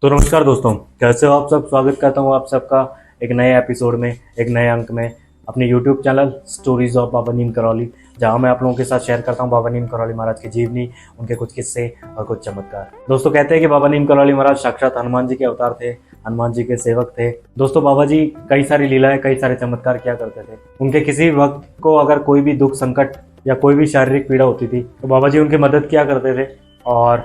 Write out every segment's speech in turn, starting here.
तो नमस्कार दोस्तों, कैसे हो आप सब। स्वागत करता हूँ आप सबका एक नए एपिसोड में, एक नए अंक में अपने YouTube चैनल स्टोरीज ऑफ बाबा नीम करौली, जहाँ मैं आप लोगों के साथ शेयर करता हूँ बाबा नीम करौली महाराज की जीवनी, उनके कुछ किस्से और कुछ चमत्कार। दोस्तों कहते हैं कि बाबा नीम करौली महाराज साक्षात हनुमान जी के अवतार थे, हनुमान जी के सेवक थे। दोस्तों बाबा जी कई सारी लीलाएं, कई सारे चमत्कार किया करते थे। उनके किसी भक्त को अगर कोई भी दुख संकट या कोई भी शारीरिक पीड़ा होती थी तो बाबा जी उनकी मदद किया करते थे और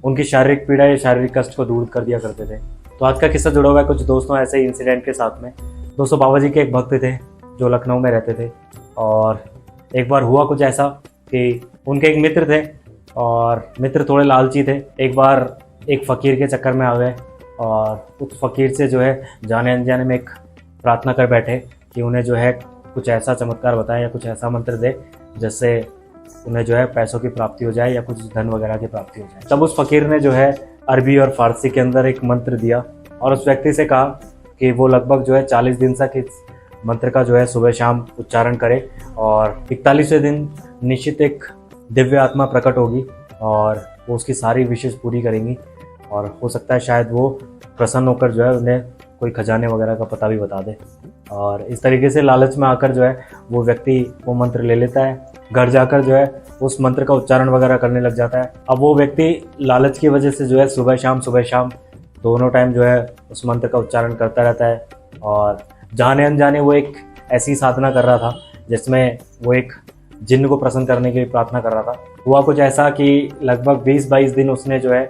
उनकी शारीरिक पीड़ा या शारीरिक कष्ट को दूर कर दिया करते थे। तो आज का किस्सा जुड़ा हुआ है कुछ दोस्तों ऐसे ही इंसिडेंट के साथ में। दोस्तों बाबा जी के एक भक्त थे जो लखनऊ में रहते थे और एक बार हुआ कुछ ऐसा कि उनके एक मित्र थे और मित्र थोड़े लालची थे। एक बार एक फ़कीर के चक्कर में आ गए और उस फ़कीर से जो है जाने अनजाने में एक प्रार्थना कर बैठे कि उन्हें जो है कुछ ऐसा चमत्कार बताए या कुछ ऐसा मंत्र दे जिससे उन्हें जो है पैसों की प्राप्ति हो जाए या कुछ धन वगैरह की प्राप्ति हो जाए। तब उस फकीर ने जो है अरबी और फारसी के अंदर एक मंत्र दिया और उस व्यक्ति से कहा कि वो लगभग जो है 40 दिन तक इस मंत्र का जो है सुबह शाम उच्चारण करे और 41वें दिन निश्चित एक दिव्य आत्मा प्रकट होगी और वो उसकी सारी विशेष पूरी करेंगी और हो सकता है शायद वो प्रसन्न होकर जो है उन्हें कोई खजाने वगैरह का पता भी बता दे। और इस तरीके से लालच में आकर जो है वो व्यक्ति वो मंत्र ले लेता है, घर जाकर जो है उस मंत्र का उच्चारण वगैरह करने लग जाता है। अब वो व्यक्ति लालच की वजह से जो है सुबह शाम दोनों टाइम जो है उस मंत्र का उच्चारण करता रहता है और जाने अनजाने वो एक ऐसी साधना कर रहा था जिसमें वो एक जिन्न को प्रसन्न करने की प्रार्थना कर रहा था। हुआ कुछ ऐसा कि लगभग 20-22 दिन उसने जो है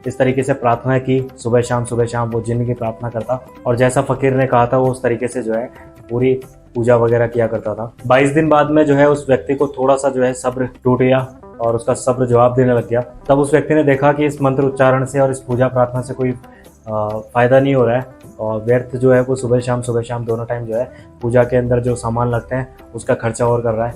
इस तरीके से प्रार्थना की, सुबह शाम वो जिन्न की प्रार्थना करता और जैसा फकीर ने कहा था वो उस तरीके से जो है पूरी पूजा वगैरह किया करता था। 22 दिन बाद में जो है उस व्यक्ति को थोड़ा सा जो है सब्र टूट गया और उसका सब्र जवाब देने लग गया। तब उस व्यक्ति ने देखा कि इस मंत्र उच्चारण से और इस पूजा प्रार्थना से कोई फायदा नहीं हो रहा है और व्यर्थ जो है वो सुबह शाम दोनों टाइम जो है पूजा के अंदर जो सामान लगते हैं उसका खर्चा और कर रहा है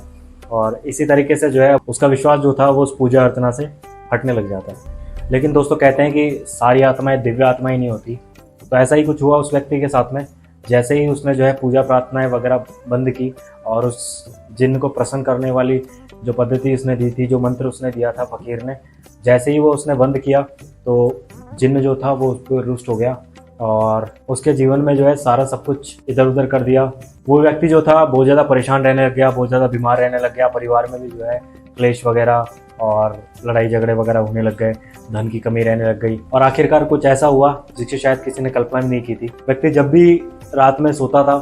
और इसी तरीके से जो है उसका विश्वास जो था वो उस पूजा अर्चना से हटने लग जाता है। लेकिन दोस्तों कहते हैं कि सारी आत्माएं दिव्य आत्माएं नहीं होती, तो ऐसा ही कुछ हुआ उस व्यक्ति के साथ में। जैसे ही उसने जो है पूजा प्रार्थनाएं वगैरह बंद की और उस जिन्न को प्रसन्न करने वाली जो पद्धति उसने दी थी, जो मंत्र उसने दिया था फकीर ने, जैसे ही वो उसने बंद किया तो जिन्न जो था वो उस पर रुष्ट हो गया और उसके जीवन में जो है सारा सब कुछ इधर उधर कर दिया। वो व्यक्ति जो था बहुत ज़्यादा परेशान रहने लग गया, बहुत ज़्यादा बीमार रहने लग गया। परिवार में भी जो है क्लेश वगैरह और लड़ाई झगड़े वगैरह होने लग गए, धन की कमी रहने लग गई और आखिरकार कुछ ऐसा हुआ जिसकी शायद किसी ने कल्पना भी नहीं की थी। व्यक्ति जब भी रात में सोता था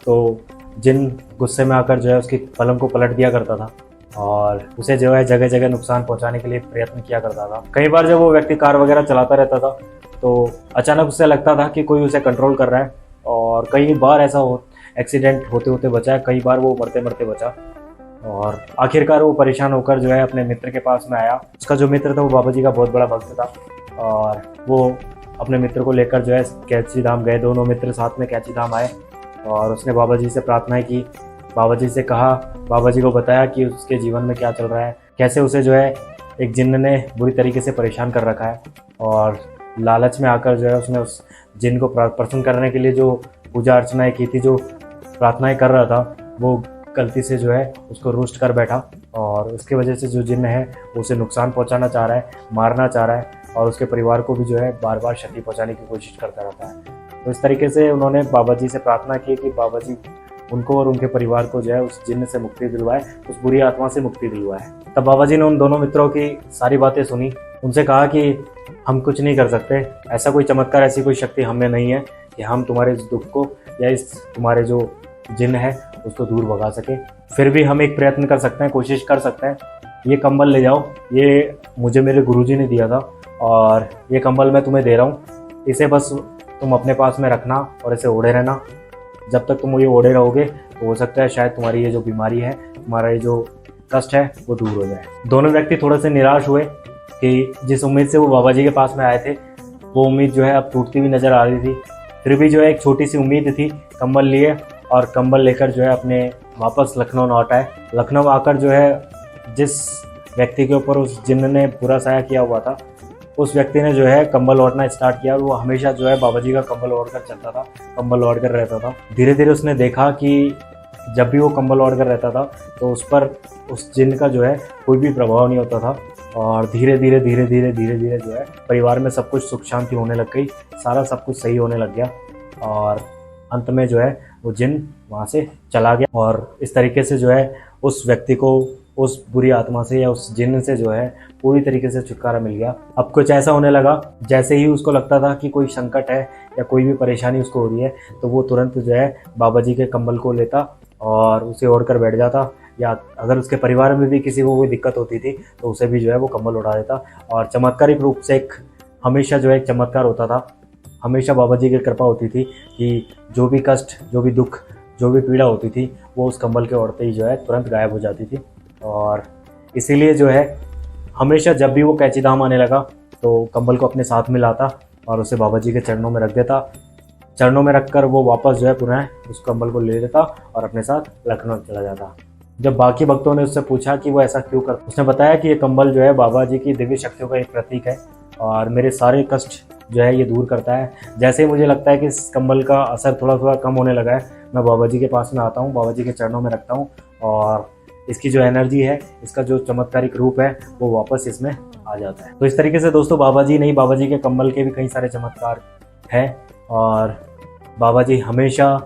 तो जिन्न गुस्से में आकर जो है उसकी पलंग को पलट दिया करता था और उसे जो है जगह जगह नुकसान पहुंचाने के लिए प्रयत्न किया करता था। कई बार जब वो व्यक्ति कार वगैरह चलाता रहता था तो अचानक उसे लगता था कि कोई उसे कंट्रोल कर रहा है और कई बार ऐसा एक्सीडेंट होते होते बचा, कई बार वो मरते मरते बचा और आखिरकार वो परेशान होकर जो है अपने मित्र के पास में आया। उसका जो मित्र था वो बाबा जी का बहुत बड़ा भक्त था और वो अपने मित्र को लेकर जो है कैची धाम गए। दोनों मित्र साथ में कैची धाम आए और उसने बाबा जी से प्रार्थनाएं की, बाबा जी से कहा, बाबा जी को बताया कि उसके जीवन में क्या चल रहा है, कैसे उसे जो है एक जिन्न ने बुरी तरीके से परेशान कर रखा है और लालच में आकर जो है उसने उस जिन्न को प्रसन्न करने के लिए जो पूजा अर्चनाएं की थी, जो प्रार्थनाएं कर रहा था, वो गलती से जो है उसको रुष्ट कर बैठा और उसकी वजह से जो जिन्न है वो उसे नुकसान पहुंचाना चाह रहा है, मारना चाह रहा है और उसके परिवार को भी जो है बार बार क्षति पहुंचाने की कोशिश करता रहता है। तो इस तरीके से उन्होंने बाबा जी से प्रार्थना की कि बाबा जी उनको और उनके परिवार को जो है उस जिन्न से मुक्ति दिलवाए, उस बुरी आत्मा से मुक्ति दिलवाए। तब बाबा जी ने उन दोनों मित्रों की सारी बातें सुनी, उनसे कहा कि हम कुछ नहीं कर सकते, ऐसा कोई चमत्कार, ऐसी कोई शक्ति हमें नहीं है कि हम तुम्हारे इस दुख को या इस तुम्हारे जो जिन्न है उसको दूर भगा सके। फिर भी हम एक प्रयत्न कर सकते हैं, कोशिश कर सकते हैं। ये कंबल ले जाओ, ये मुझे मेरे गुरुजी ने दिया था और ये कंबल मैं तुम्हें दे रहा हूँ, इसे बस तुम अपने पास में रखना और इसे ओढ़े रहना। जब तक तुम ये ओढ़े रहोगे तो हो सकता है शायद तुम्हारी ये जो बीमारी है, तुम्हारा ये जो कष्ट है वो दूर हो जाए। दोनों व्यक्ति थोड़े से निराश हुए कि जिस उम्मीद से वो बाबा जी के पास में आए थे वो उम्मीद जो है अब टूटती हुई नजर आ रही थी। फिर भी जो है एक छोटी सी उम्मीद थी, कंबल लिए और कंबल लेकर जो है अपने वापस लखनऊ लौट आए। लखनऊ आकर जो है जिस व्यक्ति के ऊपर उस जिन्न ने बुरा साया किया हुआ था उस व्यक्ति ने जो है कंबल ओढ़ना स्टार्ट किया और वो हमेशा जो है बाबा जी का कंबल ओढ़ कर चलता था, कंबल ओढ़ कर रहता था। धीरे धीरे उसने देखा कि जब भी वो कंबल ओढ़ कर रहता था तो उस पर उस जिन्न का जो है कोई भी प्रभाव नहीं होता था और धीरे धीरे धीरे धीरे धीरे धीरे जो है परिवार में सब कुछ सुख शांति होने लग गई, सारा सब कुछ सही होने लग गया और अंत में जो है वो जिन वहाँ से चला गया। और इस तरीके से जो है उस व्यक्ति को उस बुरी आत्मा से या उस जिन से जो है पूरी तरीके से छुटकारा मिल गया। अब कुछ ऐसा होने लगा, जैसे ही उसको लगता था कि कोई संकट है या कोई भी परेशानी उसको हो रही है तो वो तुरंत जो है बाबा जी के कंबल को लेता और उसे ओढ़ कर बैठ जाता, या अगर उसके परिवार में भी किसी को कोई दिक्कत होती थी तो उसे भी जो है वो कंबल उड़ा देता। और चमत्कारिक रूप से हमेशा जो है एक चमत्कार होता था, हमेशा बाबा जी की कृपा होती थी कि जो भी कष्ट, जो भी दुख, जो भी पीड़ा होती थी वो उस कंबल के ओढ़ते ही जो है तुरंत गायब हो जाती थी। और इसीलिए जो है हमेशा जब भी वो कैची धाम आने लगा तो कंबल को अपने साथ में लाता और उसे बाबा जी के चरणों में रख देता। चरणों में रखकर वो वापस जो है पुनः उस कंबल को ले लेता और अपने साथ लखनऊ चला जाता। जब बाकी भक्तों ने उससे पूछा कि वो ऐसा क्यों करता, उसने बताया कि ये कंबल जो है बाबा जी की दिव्य शक्तियों का एक प्रतीक है और मेरे सारे कष्ट जो है ये दूर करता है। जैसे ही मुझे लगता है कि इस कंबल का असर थोड़ा थोड़ा कम होने लगा है, मैं बाबा जी के पास में आता हूँ, बाबा जी के चरणों में रखता हूँ और इसकी जो एनर्जी है, इसका जो चमत्कारिक रूप है वो वापस इसमें आ जाता है। तो इस तरीके से दोस्तों बाबा जी नहीं, बाबा जी के कंबल के भी कई सारे चमत्कार हैं और बाबा जी हमेशा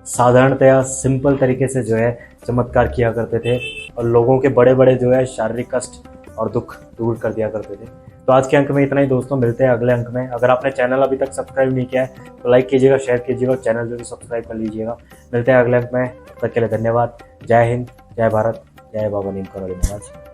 साधारणतया सिंपल तरीके से जो है चमत्कार किया करते थे और लोगों के बड़े बड़े जो है शारीरिक कष्ट और दुख दूर कर दिया करते थे। तो आज के अंक में इतना ही दोस्तों, मिलते हैं अगले अंक में। अगर आपने चैनल अभी तक सब्सक्राइब नहीं किया है तो लाइक कीजिएगा, शेयर कीजिएगा, चैनल जरूर सब्सक्राइब कर लीजिएगा। मिलते हैं अगले अंक में, तब तक के लिए धन्यवाद। जय हिंद, जय भारत, जय बाबा नीम करौली महाराज।